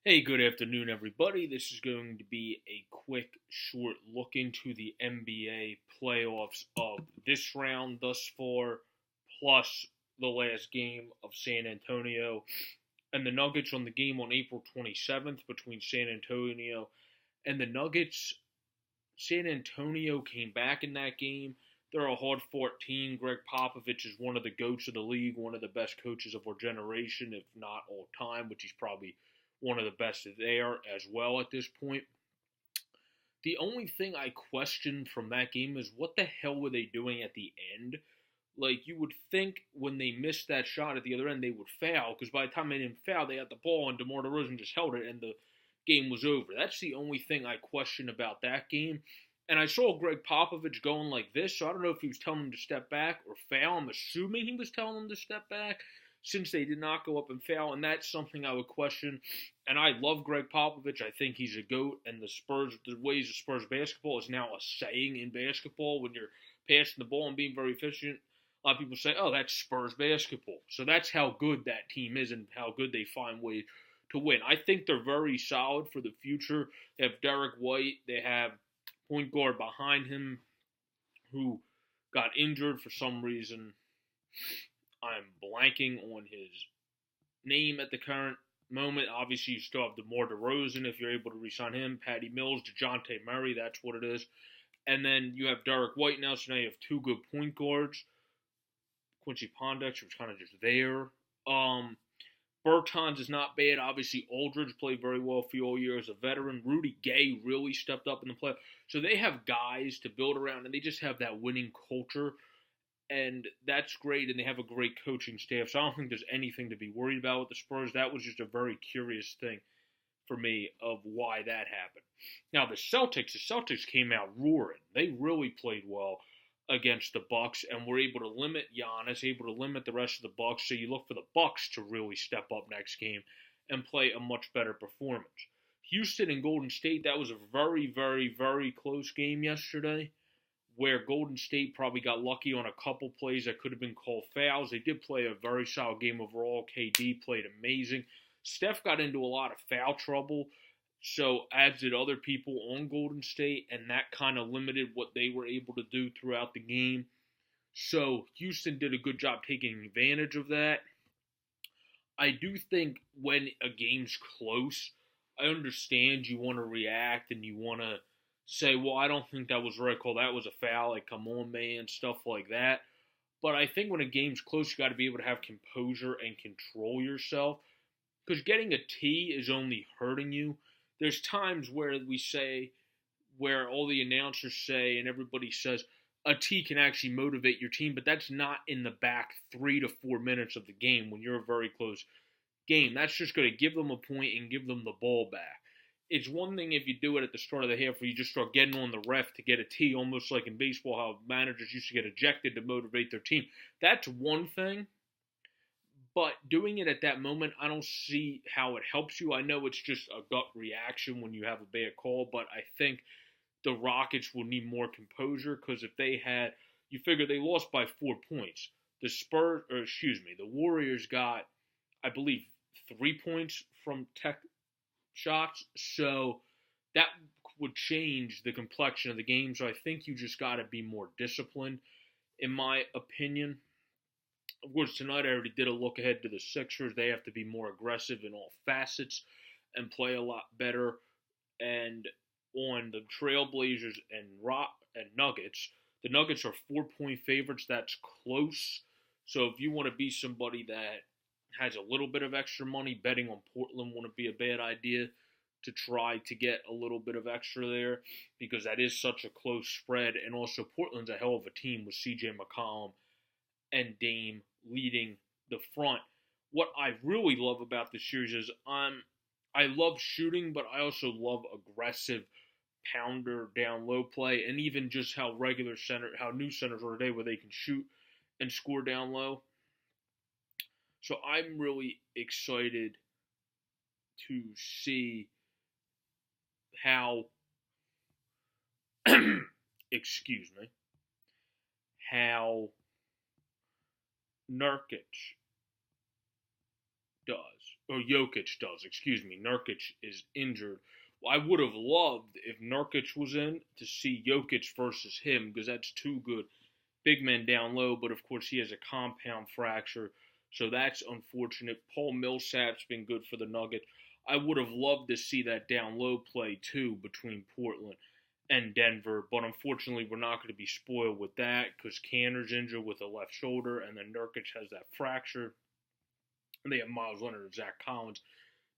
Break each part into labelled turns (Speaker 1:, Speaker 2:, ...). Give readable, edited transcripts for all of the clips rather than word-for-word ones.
Speaker 1: Hey, good afternoon, everybody. This is going to be a quick, short look into the NBA playoffs of this round thus far, plus the last game of San Antonio and the Nuggets on the game on April 27th between San Antonio and the Nuggets. San Antonio came back in that game. They're a hard fought team. Greg Popovich is one of the GOATs of the league, one of the best coaches of our generation, if not all time, which he's probably one of the best there as well at this point. The only thing I question from that game is what the hell were they doing at the end? Like, you would think when they missed that shot at the other end, they would foul, because by the time they didn't foul, they had the ball, and DeMar DeRozan just held it, and the game was over. That's the only thing I question about that game. And I saw Greg Popovich going like this, so I don't know if he was telling them to step back or foul. I'm assuming he was telling them to step back since they did not go up and foul, and that's something I would question. And I love Greg Popovich. I think he's a GOAT, and the ways of Spurs basketball is now a saying in basketball when you're passing the ball and being very efficient. A lot of people say, oh, that's Spurs basketball. So that's how good that team is and how good they find ways to win. I think they're very solid for the future. They have Derek White. They have point guard behind him who got injured for some reason. I'm blanking on his name at the current moment. Obviously, you still have DeMar DeRozan if you're able to re-sign him. Patty Mills, DeJounte Murray, that's what it is. And then you have Derek White now, so now you have two good point guards. Quincy Pondux was kind of just there. Bertans is not bad. Obviously, Aldridge played very well for you all year as a veteran. Rudy Gay really stepped up in the play. So they have guys to build around, and they just have that winning culture. And that's great, and they have a great coaching staff. So I don't think there's anything to be worried about with the Spurs. That was just a very curious thing for me of why that happened. Now the Celtics came out roaring. They really played well against the Bucks and were able to limit Giannis, able to limit the rest of the Bucks. So you look for the Bucks to really step up next game and play a much better performance. Houston and Golden State, that was a very, very, very close game yesterday, where Golden State probably got lucky on a couple plays that could have been called fouls. They did play a very solid game overall. KD played amazing. Steph got into a lot of foul trouble, so as did other people on Golden State, and that kind of limited what they were able to do throughout the game. So Houston did a good job taking advantage of that. I do think when a game's close, I understand you want to react and you want to say, well, I don't think that was right call. That was a foul. Like, come on, man, stuff like that. But I think when a game's close, you got to be able to have composure and control yourself. Because getting a T is only hurting you. There's times where we say, where all the announcers say and everybody says, a T can actually motivate your team, but that's not in the back 3 to 4 minutes of the game when you're a very close game. That's just going to give them a point and give them the ball back. It's one thing if you do it at the start of the half where you just start getting on the ref to get a T, almost like in baseball how managers used to get ejected to motivate their team. That's one thing. But doing it at that moment, I don't see how it helps you. I know it's just a gut reaction when you have a bad call, but I think the Rockets will need more composure because if they had, you figure they lost by 4 points. The Warriors got, I believe, 3 points from tech shots, so that would change the complexion of the game. So I think you just got to be more disciplined, in my opinion. Of course, tonight I already did a look ahead to the Sixers. They have to be more aggressive in all facets and play a lot better. And on the Trailblazers and Nuggets, the Nuggets are 4-point favorites. That's close. So if you want to be somebody that has a little bit of extra money, betting on Portland wouldn't be a bad idea to try to get a little bit of extra there because that is such a close spread. And also Portland's a hell of a team with CJ McCollum and Dame leading the front. What I really love about this series is I love shooting, but I also love aggressive pounder down low play, and even just how new centers are today where they can shoot and score down low. So I'm really excited to see how, excuse me, how Nurkic does, or Jokic does, excuse me. Nurkic is injured. I would have loved if Nurkic was in to see Jokic versus him because that's too good. Big man down low, but of course he has a compound fracture, so that's unfortunate. Paul Millsap's been good for the Nuggets. I would have loved to see that down low play too between Portland and Denver, but unfortunately we're not going to be spoiled with that because Canner's injured with a left shoulder, and then Nurkic has that fracture. And they have Miles Leonard and Zach Collins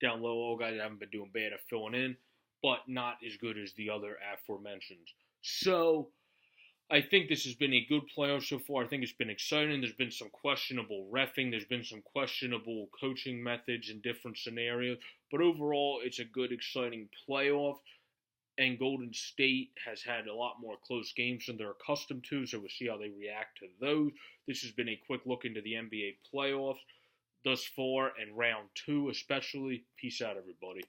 Speaker 1: down low. All guys haven't been doing bad at filling in, but not as good as the other aforementioned. So I think this has been a good playoff so far. I think it's been exciting. There's been some questionable reffing. There's been some questionable coaching methods in different scenarios. But overall, it's a good, exciting playoff. And Golden State has had a lot more close games than they're accustomed to, so we'll see how they react to those. This has been a quick look into the NBA playoffs thus far, and round 2 especially. Peace out, everybody.